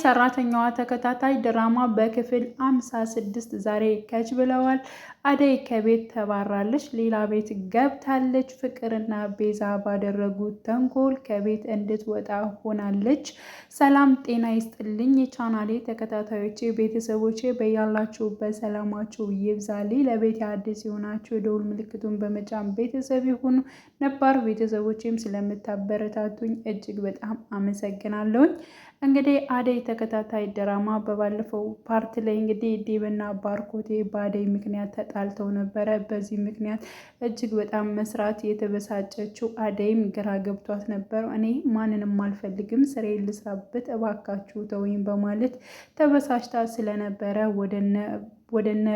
ሰራተኛዋ ተከታታይ ድራማ በክፍል 56 ዛሬ ከች ብለዋል። አደይ ከቤት ተባራለች፣ ሌላ ቤት ገብታለች። ፍቅርና ቤዛ ባደረጉት ተንኮል ከቤት እንድትወጣ ሆናለች። ሰላም ጤና ይስጥልኝ የቻናሌ ተከታታዮቼ ቤተሰቦቼ፣ በያላችሁበት ሰላማችሁ ይብዛልኝ። ለቤት አዲስ የሆናችሁ የደውል ምልክቱን በመጫን ቤተሰብ ይሁኑ። ነባር ቤተሰቦቼም ስለምታበረታቱኝ እጅግ በጣም አመሰግናለሁኝ። እንግዲህ አደይ ተከታታይ ድራማ በባለፈው ፓርት ላይ እንግዲህ ዴብና ባርኮቴ በአደይ ምክንያት ተጣልተው ነበረ። በዚህ ምክንያት እጅግ በጣም መስራት የተበሳጨችው አደይም ግራ ገብቷት ነበር። እኔ ማንንም አልፈልግም፣ ስራዬን ልስራበት፣ እባካችሁ ተወኝ በማለት ተበሳጭታ ስለነበረ ወደነ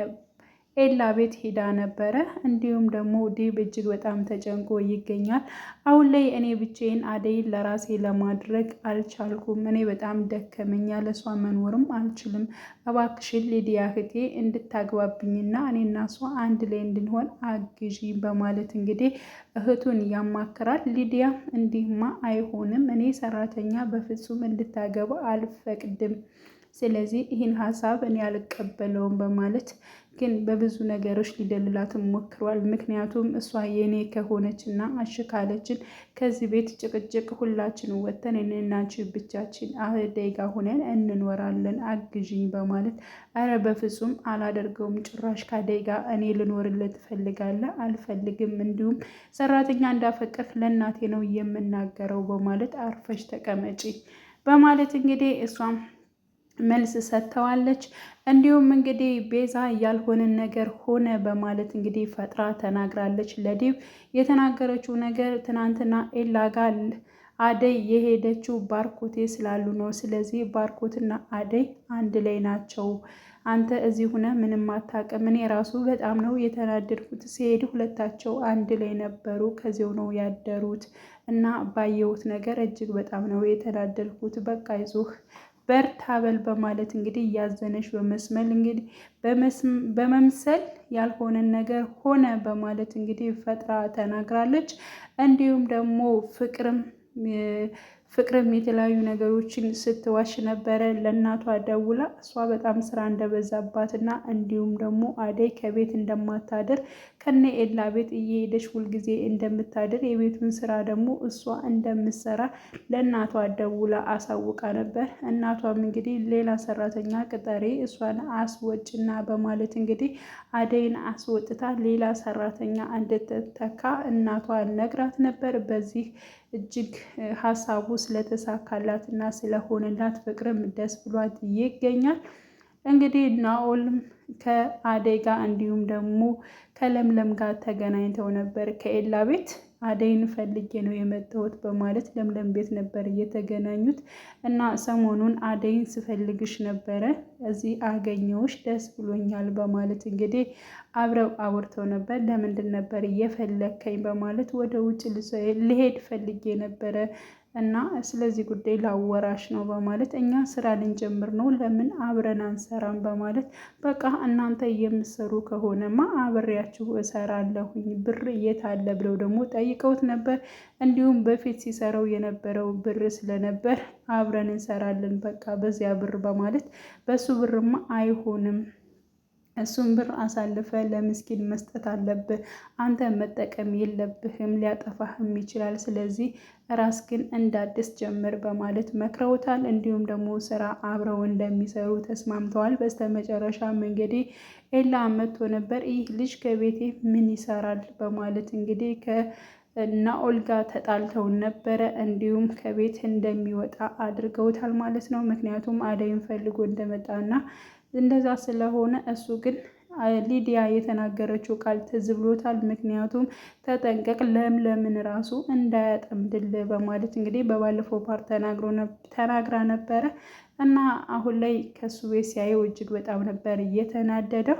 ኤላ ቤት ሄዳ ነበረ። እንዲሁም ደግሞ ዴብ እጅግ በጣም ተጨንቆ ይገኛል። አሁን ላይ እኔ ብቻዬን አደይን ለራሴ ለማድረግ አልቻልኩም፣ እኔ በጣም ደከመኛ፣ ለሷ መኖርም አልችልም፣ እባክሽን ሊዲያ እህቴ እንድታግባብኝና እኔና እሷ አንድ ላይ እንድንሆን አግዢ በማለት እንግዲህ እህቱን ያማክራል። ሊዲያ እንዲህማ አይሆንም፣ እኔ ሰራተኛ በፍጹም እንድታገባ አልፈቅድም፣ ስለዚህ ይህን ሀሳብ እኔ አልቀበለውም በማለት ግን በብዙ ነገሮች ሊደልላትም ሞክሯል። ምክንያቱም እሷ የኔ ከሆነች እና አሽካለችን ከዚህ ቤት ጭቅጭቅ ሁላችን ወጥተን እንናች ብቻችን አደይ ጋ ሆነን እንኖራለን አግዥኝ በማለት አረ በፍጹም አላደርገውም፣ ጭራሽ ከአደይ ጋ እኔ ልኖርለት ትፈልጋለህ? አልፈልግም፣ እንዲሁም ሰራተኛ እንዳፈቅር ለእናቴ ነው የምናገረው በማለት አርፈሽ ተቀመጪ በማለት እንግዲህ እሷም መልስ ሰጥተዋለች። እንዲሁም እንግዲህ ቤዛ ያልሆነን ነገር ሆነ በማለት እንግዲህ ፈጥራ ተናግራለች። ለዲብ የተናገረችው ነገር ትናንትና ኤላ ጋር አደይ የሄደችው ባርኮቴ ስላሉ ነው። ስለዚህ ባርኮትና አደይ አንድ ላይ ናቸው። አንተ እዚህ ሁነ ምንም አታውቅም። እኔ ራሱ በጣም ነው የተናደድኩት። ሲሄድ ሁለታቸው አንድ ላይ ነበሩ፣ ከዚያው ነው ያደሩት እና ባየሁት ነገር እጅግ በጣም ነው የተናደድኩት። በቃ ይዞህ በርታ በል በማለት እንግዲህ እያዘነች በመምሰል ያልሆነን ነገር ሆነ በማለት እንግዲህ ፈጥራ ተናግራለች። እንዲሁም ደግሞ ፍቅርም የተለያዩ ነገሮችን ስትዋሽ ነበረ ለእናቷ ደውላ። እሷ በጣም ስራ እንደበዛባት እና እንዲሁም ደግሞ አደይ ከቤት እንደማታድር ከነ ኤላ ቤት እየሄደች ሁልጊዜ እንደምታድር የቤቱን ስራ ደግሞ እሷ እንደምትሰራ ለእናቷ ደውላ አሳውቃ ነበር። እናቷም እንግዲህ ሌላ ሰራተኛ ቅጠሬ እሷን አስወጭና በማለት እንግዲህ አደይን አስወጥታ ሌላ ሰራተኛ እንድትተካ እናቷ ነግራት ነበር። በዚህ እጅግ ሀሳቡ ስለተሳካላት እና ስለሆነላት ፍቅርም ደስ ብሏት ይገኛል። እንግዲህ ናኦልም ከአደይ ጋር እንዲሁም ደግሞ ከለምለም ጋር ተገናኝተው ነበር። ከኤላ ቤት አደይን ፈልጌ ነው የመጣሁት በማለት ለምለም ቤት ነበር እየተገናኙት እና ሰሞኑን አደይን ስፈልግሽ ነበረ፣ እዚህ አገኘውሽ፣ ደስ ብሎኛል በማለት እንግዲህ አብረው አውርተው ነበር። ለምንድን ነበር እየፈለግከኝ በማለት ወደ ውጭ ልሄድ ፈልጌ ነበረ እና ስለዚህ ጉዳይ ላወራሽ ነው በማለት እኛ ስራ ልንጀምር ነው፣ ለምን አብረን አንሰራም በማለት በቃ እናንተ የምትሰሩ ከሆነማ አብሬያችሁ እሰራለሁኝ፣ ብር የት አለ ብለው ደግሞ ጠይቀውት ነበር። እንዲሁም በፊት ሲሰራው የነበረው ብር ስለነበር አብረን እንሰራለን በቃ በዚያ ብር በማለት በሱ ብርማ አይሆንም፣ እሱም ብር አሳልፈ ለምስኪን መስጠት አለብህ፣ አንተ መጠቀም የለብህም፣ ሊያጠፋህም ይችላል፣ ስለዚህ ራስ ግን እንዳዲስ ጀምር በማለት መክረውታል። እንዲሁም ደግሞ ስራ አብረው እንደሚሰሩ ተስማምተዋል። በስተመጨረሻም እንግዲህ ኤላ መጥቶ ነበር። ይህ ልጅ ከቤቴ ምን ይሰራል በማለት እንግዲህ ከናኦል ጋር ተጣልተው ነበረ። እንዲሁም ከቤት እንደሚወጣ አድርገውታል ማለት ነው። ምክንያቱም አደይን ፈልጎ እንደመጣና እንደዛ ስለሆነ እሱ ግን ሊዲያ የተናገረችው ቃል ትዝ ብሎታል። ምክንያቱም ተጠንቀቅ ለምለምን ራሱ እንዳያጠምድልህ በማለት እንግዲህ በባለፈው ፓርት ተናግራ ነበረ እና አሁን ላይ ከሱ ቤት ሲያየው እጅግ በጣም ነበር እየተናደደው።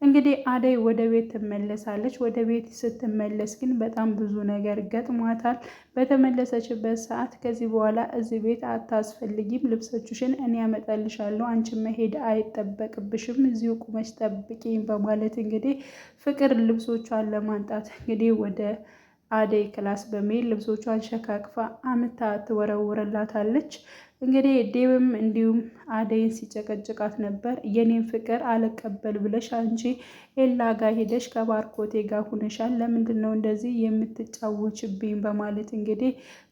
እንግዲህ አደይ ወደ ቤት ትመለሳለች። ወደ ቤት ስትመለስ ግን በጣም ብዙ ነገር ገጥሟታል። በተመለሰችበት ሰዓት ከዚህ በኋላ እዚህ ቤት አታስፈልጊም፣ ልብሶችሽን እኔ ያመጣልሻለሁ፣ አንቺ መሄድ አይጠበቅብሽም፣ እዚሁ ቁመሽ ጠብቂኝ በማለት እንግዲህ ፍቅር ልብሶቿን ለማንጣት እንግዲህ ወደ አደይ ክላስ በመሄድ ልብሶቿን ሸካክፋ አምታ ትወረውርላታለች። እንግዲህ ዴብም እንዲሁም አደይን ሲጨቀጭቃት ነበር። የኔን ፍቅር አልቀበል ብለሽ አንቺ ኤላ ጋር ሄደሽ ከባርኮቴ ጋር ሁነሻል፣ ለምንድን ነው እንደዚህ የምትጫወችብኝ? በማለት እንግዲህ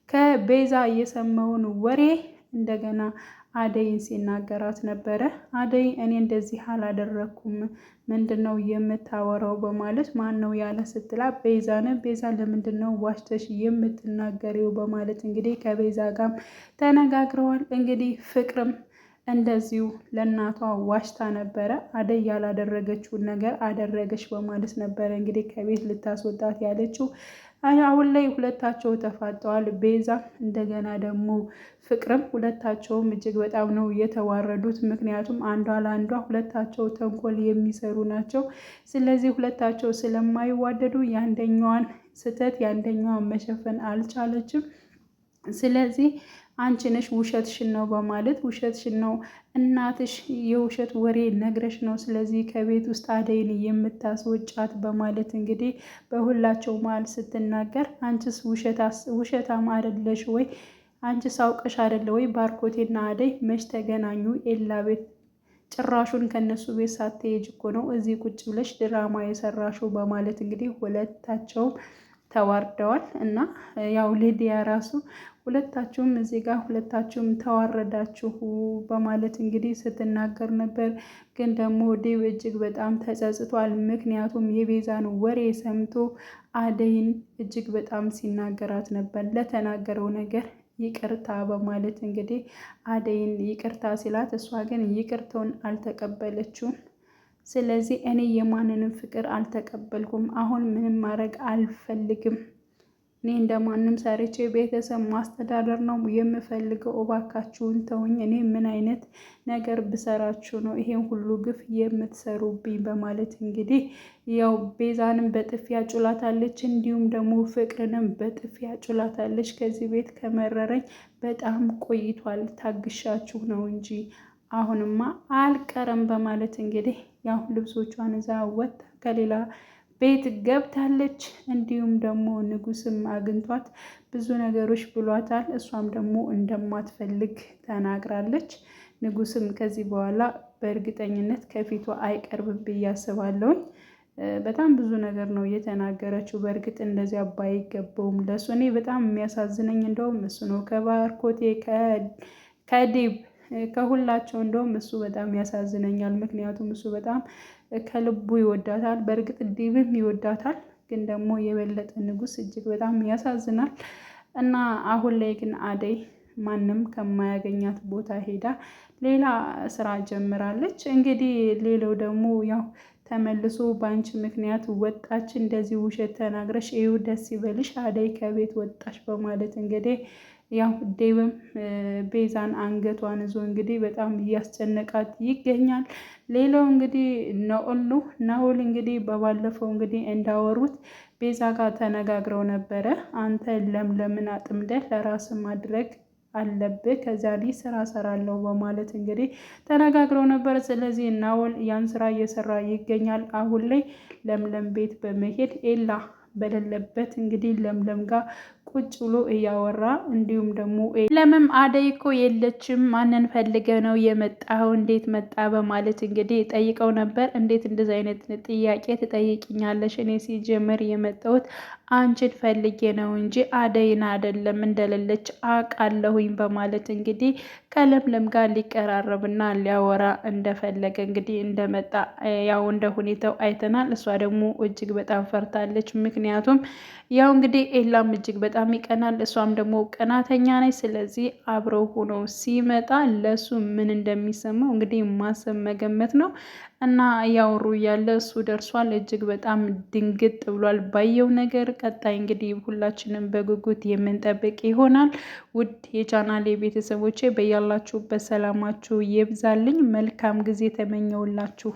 ከቤዛ የሰማውን ወሬ እንደገና አደይን ሲናገራት ነበረ። አደይ እኔ እንደዚህ አላደረኩም፣ ምንድን ነው የምታወራው? በማለት ማን ነው ያለ ስትላት ቤዛን ቤዛ ለምንድን ነው ዋሽተሽ የምትናገሪው? በማለት እንግዲህ ከቤዛ ጋር ተነጋግረዋል። እንግዲህ ፍቅርም እንደዚሁ ለእናቷ ዋሽታ ነበረ። አደይ ያላደረገችውን ነገር አደረገች በማለት ነበረ እንግዲህ ከቤት ልታስወጣት ያለችው። አሁን ላይ ሁለታቸው ተፋጠዋል። ቤዛ እንደገና ደግሞ ፍቅርም ሁለታቸውም እጅግ በጣም ነው የተዋረዱት። ምክንያቱም አንዷ ለአንዷ ሁለታቸው ተንኮል የሚሰሩ ናቸው። ስለዚህ ሁለታቸው ስለማይዋደዱ የአንደኛዋን ስህተት የአንደኛዋን መሸፈን አልቻለችም። ስለዚህ አንቺ ነሽ ውሸትሽን ነው በማለት ውሸትሽን ነው እናትሽ የውሸት ወሬ ነግረሽ ነው ስለዚህ ከቤት ውስጥ አደይን የምታስወጫት በማለት እንግዲህ በሁላቸው መሀል ስትናገር አንቺስ ውሸታም አይደለሽ ወይ? አንቺስ አውቀሽ አይደለ ወይ? ባርኮቴና አደይ መች ተገናኙ? ኤላ ቤት ጭራሹን ከነሱ ቤት ሳትሄጅ እኮ ነው እዚህ ቁጭ ብለሽ ድራማ የሰራሽው በማለት እንግዲህ ሁለታቸውም ተዋርደዋል። እና ያው ሊዲያ ራሱ ሁለታችሁም እዚህ ጋር ሁለታችሁም ተዋረዳችሁ በማለት እንግዲህ ስትናገር ነበር። ግን ደግሞ ዴብ እጅግ በጣም ተጸጽቷል። ምክንያቱም የቤዛን ወሬ ሰምቶ አደይን እጅግ በጣም ሲናገራት ነበር። ለተናገረው ነገር ይቅርታ በማለት እንግዲህ አደይን ይቅርታ ሲላት እሷ ግን ይቅርታውን አልተቀበለችውም። ስለዚህ እኔ የማንንም ፍቅር አልተቀበልኩም፣ አሁን ምንም ማድረግ አልፈልግም፣ እኔ እንደማንም ሰርቼ ቤተሰብ ማስተዳደር ነው የምፈልገው፣ እባካችሁን ተውኝ፣ እኔ ምን አይነት ነገር ብሰራችሁ ነው ይሄን ሁሉ ግፍ የምትሰሩብኝ? በማለት እንግዲህ ያው ቤዛንም በጥፊያ ጩላታለች፣ እንዲሁም ደግሞ ፍቅርንም በጥፊያ ጩላታለች። ከዚህ ቤት ከመረረኝ በጣም ቆይቷል፣ ታግሻችሁ ነው እንጂ አሁንማ አልቀረም በማለት እንግዲህ ያው ልብሶቿን እዛ ወጥታ ከሌላ ቤት ገብታለች። እንዲሁም ደግሞ ንጉስም አግኝቷት ብዙ ነገሮች ብሏታል። እሷም ደግሞ እንደማትፈልግ ተናግራለች። ንጉስም ከዚህ በኋላ በእርግጠኝነት ከፊቷ አይቀርብም ብዬ አስባለሁኝ። በጣም ብዙ ነገር ነው የተናገረችው። በእርግጥ እንደዚያ ባይገባውም ለእሱ እኔ በጣም የሚያሳዝነኝ እንደውም እሱ ነው። ከባርኮቴ ከዴብ ከሁላቸው እንደውም እሱ በጣም ያሳዝነኛል። ምክንያቱም እሱ በጣም ከልቡ ይወዳታል። በእርግጥ ዴብም ይወዳታል፣ ግን ደግሞ የበለጠ ንጉስ እጅግ በጣም ያሳዝናል። እና አሁን ላይ ግን አደይ ማንም ከማያገኛት ቦታ ሄዳ ሌላ ስራ ጀምራለች። እንግዲህ ሌላው ደግሞ ያው ተመልሶ በአንቺ ምክንያት ወጣች፣ እንደዚህ ውሸት ተናግረሽ ይኸው ደስ ይበልሽ አደይ ከቤት ወጣች በማለት እንግዲህ ያው ዴብም ቤዛን አንገቷን ይዞ እንግዲህ በጣም እያስጨነቃት ይገኛል። ሌላው እንግዲህ ናኦል እንግዲህ በባለፈው እንግዲህ እንዳወሩት ቤዛ ጋር ተነጋግረው ነበረ። አንተ ለምለምን አጥምደህ ለራስ ማድረግ አለብህ፣ ከዚያ ላይ ስራ ሰራለሁ በማለት እንግዲህ ተነጋግረው ነበር። ስለዚህ ናኦል ያን ስራ እየሰራ ይገኛል። አሁን ላይ ለምለም ቤት በመሄድ ኤላ በሌለበት እንግዲህ ለምለም ጋር ቁጭ ብሎ እያወራ እንዲሁም ደግሞ ለምም አደይ እኮ የለችም፣ ማንን ፈልገ ነው የመጣው? እንዴት መጣ? በማለት እንግዲህ ጠይቀው ነበር። እንዴት እንደዚህ አይነት ጥያቄ ትጠይቅኛለሽ? እኔ ሲጀምር የመጣሁት አንቺን ፈልጌ ነው እንጂ አደይን አይደለም፣ እንደሌለች አውቃለሁኝ በማለት እንግዲህ ከለምለም ጋር ሊቀራረብና ሊያወራ እንደፈለገ እንግዲህ እንደመጣ ያው እንደ ሁኔታው አይተናል። እሷ ደግሞ እጅግ በጣም ፈርታለች። ምክንያቱም ያው እንግዲህ ኤላም እጅግ በጣም ይቀናል፣ እሷም ደግሞ ቀናተኛ ነች። ስለዚህ አብረው ሆነው ሲመጣ ለሱ ምን እንደሚሰማው እንግዲህ ማሰብ መገመት ነው። እና ያወሩ እያለ እሱ ደርሷል። እጅግ በጣም ድንግጥ ብሏል ባየው ነገር። ቀጣይ እንግዲህ ሁላችንም በጉጉት የምንጠብቅ ይሆናል። ውድ የቻናሌ ቤተሰቦቼ በያላችሁበት ሰላማችሁ ይብዛልኝ። መልካም ጊዜ ተመኘውላችሁ።